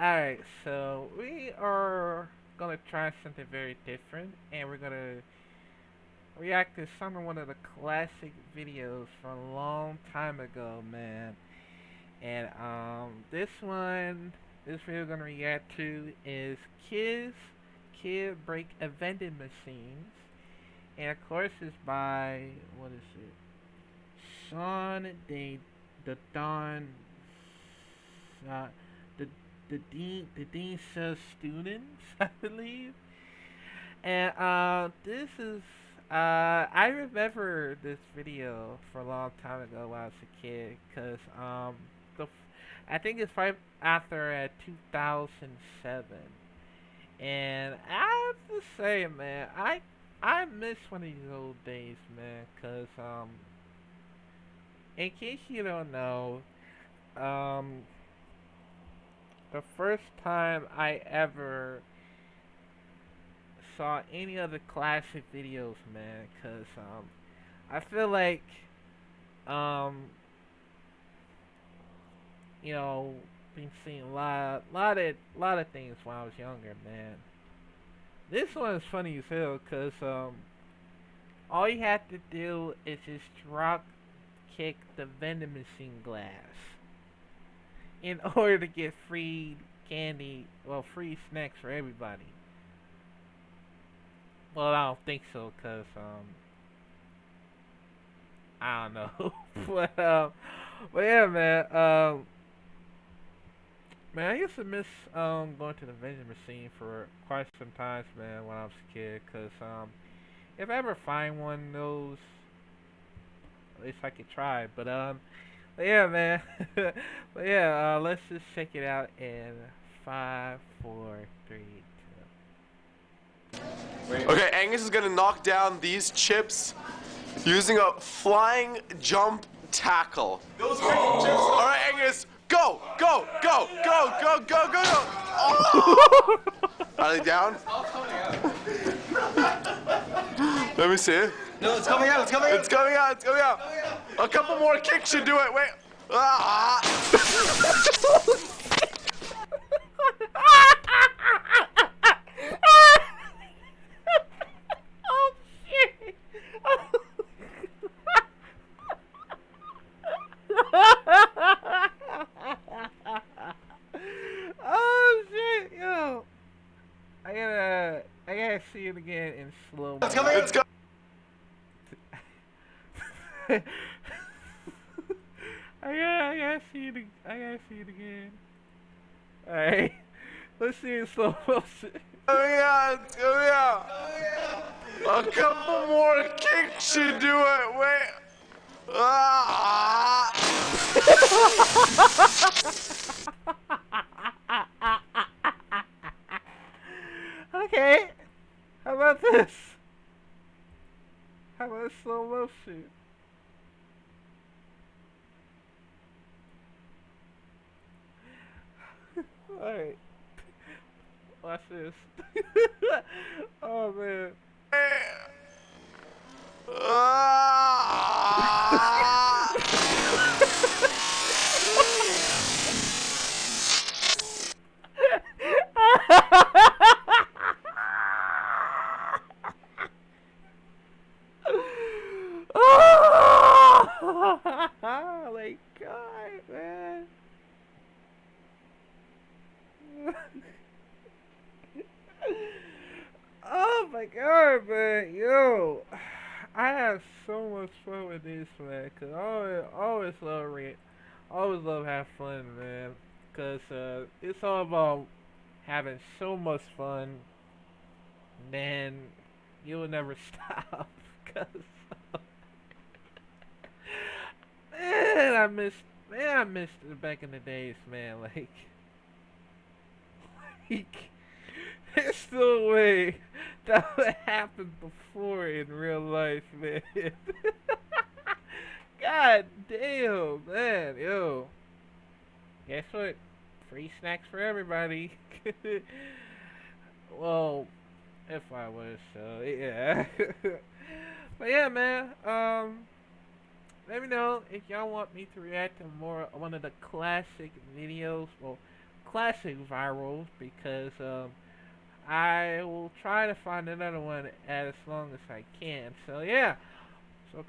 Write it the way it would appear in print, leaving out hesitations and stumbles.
Alright, so we are gonna try something very different, and we're gonna react to some of one of the classic videos from a long time ago, man. And this video we're gonna react to is Kid Break a Vending Machines, and of course it's by what is it? Sean the Don uh, the the Dean says students, I believe. And this is I remember this video for a long time ago when I was a kid, cause I think it's right after 2007, and I have to say, man, I miss one of these old days, man, cause in case you don't know, um the first time I ever saw any of the classic videos, man, cause I feel like um, you know, been seeing lot of things when I was younger, man. This one is funny as hell, cause all you have to do is just drop kick the vending machine glass in order to get free candy, well, free snacks for everybody. Well, I don't think so, cause I don't know, but yeah, man, I used to miss going to the vending machine for quite some times, man, when I was a kid, cause if I ever find one of those, at least I could try. But yeah, man, but yeah, let's just check it out in five, four, three, Okay, Angus is gonna knock down these chips using a flying jump tackle. Those freaking chips. All right, Angus, go, go, go, go, go, go, go, go. Oh! Are they down? Let me see. No, it's coming out, it's coming out. It's coming out, it's coming out. A couple more kicks should do it. Wait. Ah! oh shit! oh shit, yo! I gotta see it again in slow mo. It's coming. It's coming. I gotta see it again. Alright, let's see it in slow motion. Coming out, it's coming out. A couple more kicks should do it. Wait. Ah! Okay, how about this? How about slow motion? Alright. Watch this. oh man. oh my god, man. oh my god, man, yo, I have so much fun with this, man. Cause always love having fun, man. Cause it's all about having so much fun, then you'll never stop. Cause I missed it back in the days, man. Like. There's no way that would happen before in real life, man. God damn, man, yo. Guess what? Free snacks for everybody. well, if I was, so yeah. but yeah, man. Let me know if y'all want me to react to more one of the classic videos. Well, classic viral because I will try to find another one as long as I can. So yeah. So